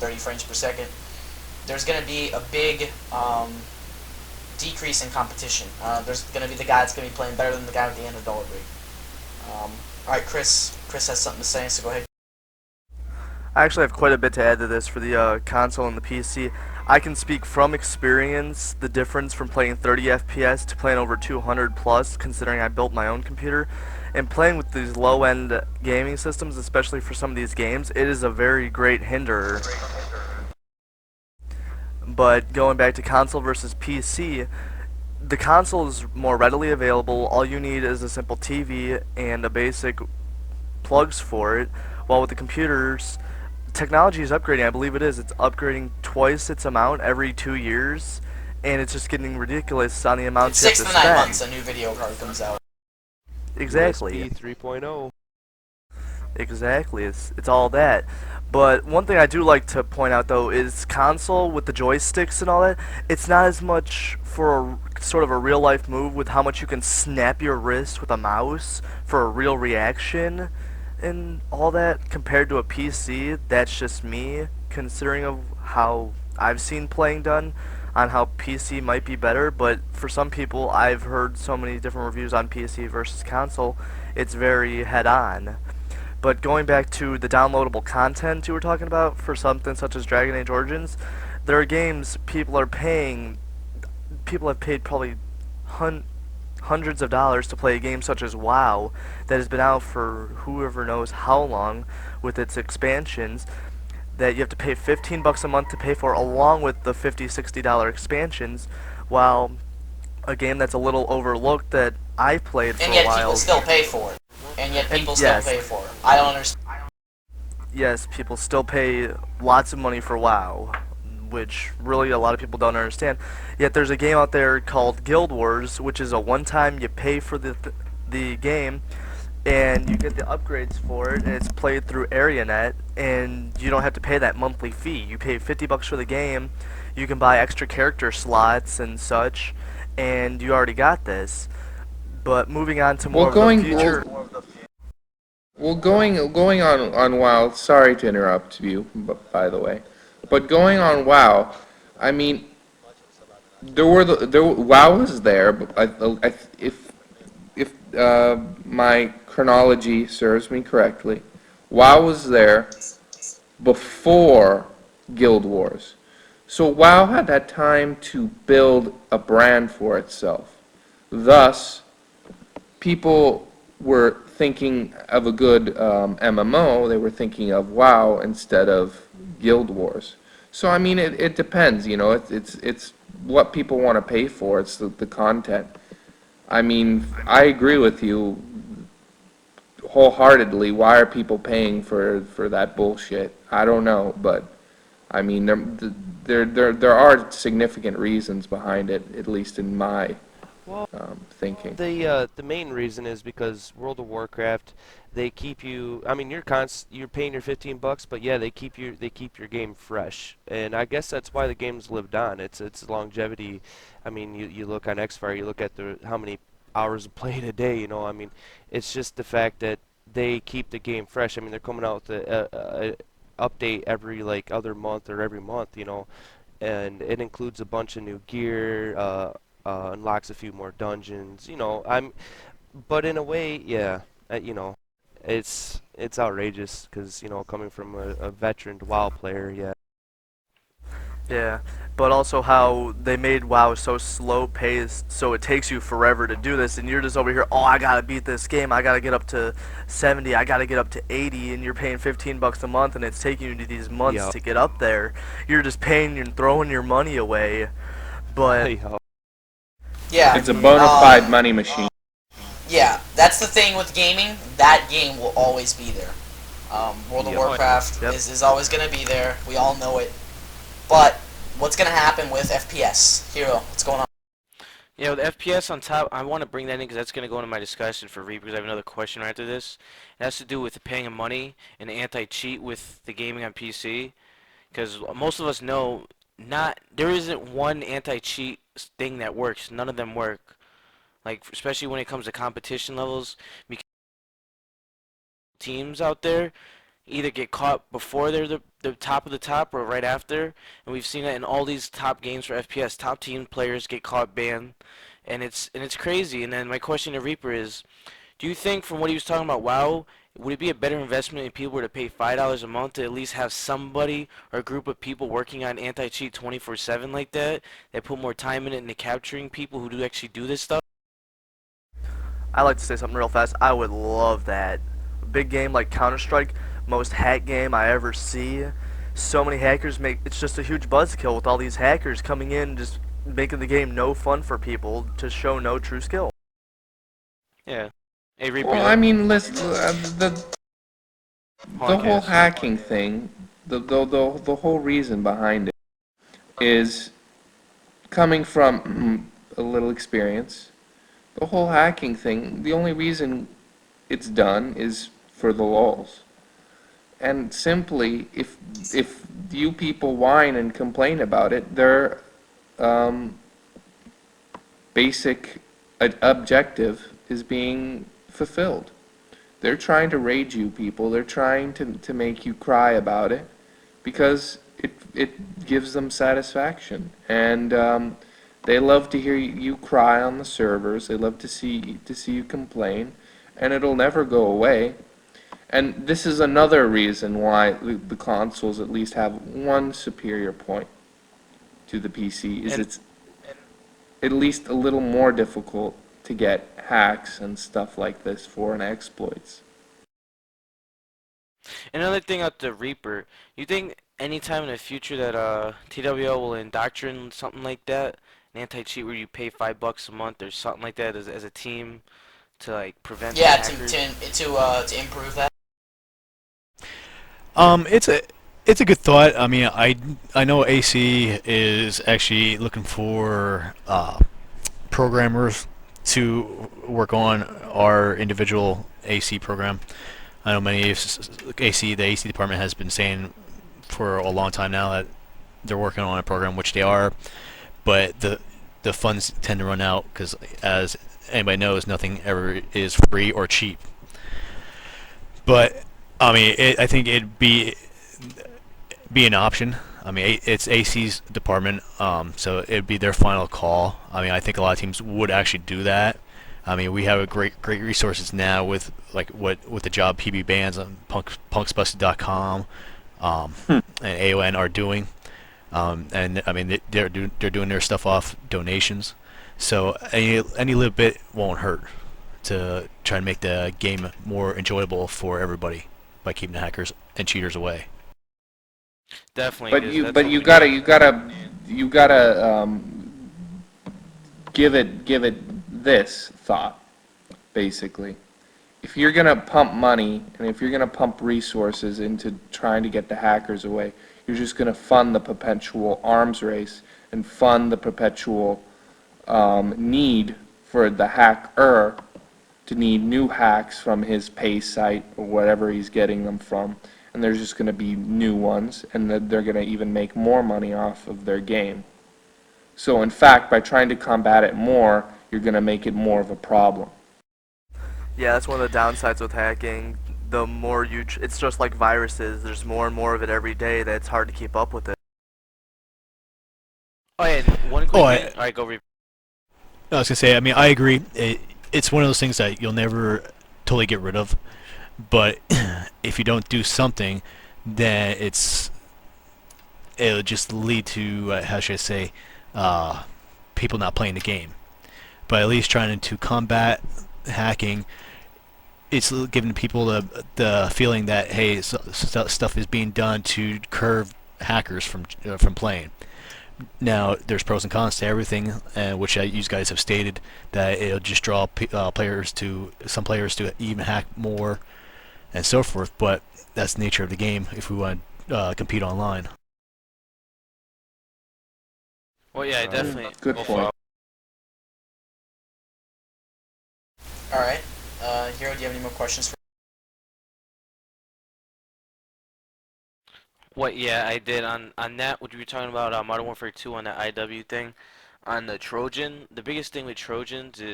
30 frames per second, there's going to be a big decrease in competition. There's going to be the guy that's going to be playing better than the guy with the anti-dollar rig. Alright, Chris. Chris has something to say, so go ahead. I actually have quite a bit to add to this for the console and the PC. I can speak from experience the difference from playing 30 FPS to playing over 200 plus, considering I built my own computer. And playing with these low-end gaming systems, especially for some of these games, it is a very great hinderer. But going back to console versus PC, the console is more readily available. All you need is a simple TV and a basic plugs for it, while with the computers, technology is upgrading. I believe it is. It's upgrading twice its amount every 2 years, and it's just getting ridiculous on the amounts you have Six to to 9 spend. months a new video card comes out. Exactly. USB 3.0. Exactly. It's all that. But one thing I do like to point out though is console with the joysticks and all that. It's not as much for a, sort of a real life move with how much you can snap your wrist with a mouse for a real reaction and all that compared to a PC. That's just me considering of how I've seen playing done on how PC might be better, but for some people I've heard so many different reviews on PC versus console, it's very head on. But going back to the downloadable content you were talking about for something such as Dragon Age Origins, there are games people are paying, people have paid probably hundreds of dollars to play a game such as WoW that has been out for whoever knows how long with its expansions that you have to pay 15 bucks a month to pay for along with the $50-$60 expansions, while a game that's a little overlooked that I played for And a yet while. people still pay for it. And yet people still yes. pay for it. I don't understand. Yes, people still pay lots of money for WoW, which really a lot of people don't understand. Yet there's a game out there called Guild Wars, which is a one-time you pay for the game, and you get the upgrades for it, and it's played through IWNET, and you don't have to pay that monthly fee. You pay 50 bucks for the game, you can buy extra character slots and such, and you already got this. But moving on to more of the future. Well, going on WoW. Sorry to interrupt you, but by the way, but going on WoW, I mean, WoW was there, but if my chronology serves me correctly, WoW was there before Guild Wars. So WoW had that time to build a brand for itself. Thus, people were thinking of a good MMO, they were thinking of WoW instead of Guild Wars. So I mean, it depends, you know. It's what people want to pay for. It's the content. I mean, I agree with you wholeheartedly. Why are people paying for that bullshit? I don't know, but I mean, there are significant reasons behind it, at least in my Well, thinking. the main reason is because World of Warcraft, they keep you. I mean, you're paying your 15 bucks, but yeah, they keep your game fresh, and I guess that's why the game's lived on. It's longevity. I mean, you look on Xfire, you look at the how many hours of play in a day. You know, I mean, it's just the fact that they keep the game fresh. I mean, they're coming out with a update every like other month or every month. You know, and it includes a bunch of new gear. Unlocks a few more dungeons. You know, but in a way, yeah, you know, it's outrageous because you know, coming from a veteran WoW player, yeah. Yeah, but also how they made WoW so slow paced, so it takes you forever to do this, and you're just over here, oh, I gotta beat this game, I gotta get up to 70, I gotta get up to 80, and you're paying 15 bucks a month, and it's taking you to these months Yep. to get up there. You're just paying and throwing your money away, but Yup. Yeah. It's a bona fide money machine. Yeah, that's the thing with gaming. That game will always be there. World of Yep. Warcraft Yep. is always going to be there. We all know it. But what's going to happen with FPS? Hero, what's going on? Yeah, with FPS on top, I want to bring that in because that's going to go into my discussion for Reap because I have another question right after this. It has to do with the paying of money and anti-cheat with the gaming on PC. Because most of us know there isn't one anti-cheat thing that works. None of them work. Like especially when it comes to competition levels, because teams out there either get caught before the top of the top or right after, and we've seen it in all these top games for FPS. Top team players get caught banned, and it's crazy. And then my question to Reaper is, do you think from what he was talking about, WoW, would it be a better investment if people were to pay $5 a month to at least have somebody or a group of people working on anti-cheat 24/7 like that, that put more time in it into capturing people who do actually do this stuff? I like to say something real fast. I would love that. A big game like Counter-Strike, most hack game I ever see. So many hackers make it's just a huge buzzkill with all these hackers coming in, just making the game no fun for people to show no true skill. Yeah. Hey, Reaper, Well, I mean, listen, the whole podcast. hacking thing, the whole reason behind it is coming from a little experience. The whole hacking thing, the only reason it's done is for the lulz. And simply, if you people whine and complain about it, their basic objective is being fulfilled. They're trying to rage you people. They're trying to make you cry about it because it gives them satisfaction. And they love to hear you cry on the servers. They love to see you complain, and it'll never go away. And this is another reason why the consoles at least have one superior point to the PC, is And it's at least a little more difficult to get hacks and stuff like this for and exploits. another thing out the Reaper, you think anytime in the future that TWO will indoctrinate something like that, an anti-cheat where you pay $5 a month or something like that as a team to like prevent the Yeah, hackers? to improve that. It's a good thought. I mean, I know AC is actually looking for programmers to work on our individual AC program. I know many the AC department has been saying for a long time now that they're working on a program, which they are, but the funds tend to run out because, as anybody knows, nothing ever is free or cheap. But I mean, I think it'd be an option. I mean, it's AC's department, so it'd be their final call. I mean, I think a lot of teams would actually do that. I mean, we have a great resources now with with the job PB bands on punksbusted.com, and AON are doing, and I mean they're doing their stuff off donations, so any little bit won't hurt to try and make the game more enjoyable for everybody by keeping the hackers and cheaters away. Definitely, But 'cause you that's but what you we gotta need. give it this thought, basically. If you're gonna pump money and if you're gonna pump resources into trying to get the hackers away, you're just gonna fund the perpetual arms race and fund the perpetual need for the hacker to need new hacks from his pay site or whatever he's getting them from, and there's just going to be new ones, and that they're going to even make more money off of their game. So in fact, by trying to combat it more, you're going to make it more of a problem. Yeah, that's one of the downsides with hacking. The more it's just like viruses. There's more and more of it every day that it's hard to keep up with it. Oh yeah, and one Oh, quick thing. All right, go Reaper. I was gonna say. I mean, I agree. It's one of those things that you'll never totally get rid of, but if you don't do something, then it'll just lead to how should I say, people not playing the game. But at least trying to combat hacking, it's giving people the feeling that hey, stuff is being done to curb hackers from playing. Now, there's pros and cons to everything, which you guys have stated that it'll just draw some players to even hack more and so forth. But that's the nature of the game if we want to compete online. Well, yeah, definitely. Good Go point. Alright. Hero, do you have any more questions for What? Yeah, I did on that. What you were talking about Modern Warfare 2 on that IW thing, on the Trojan. The biggest thing with Trojans is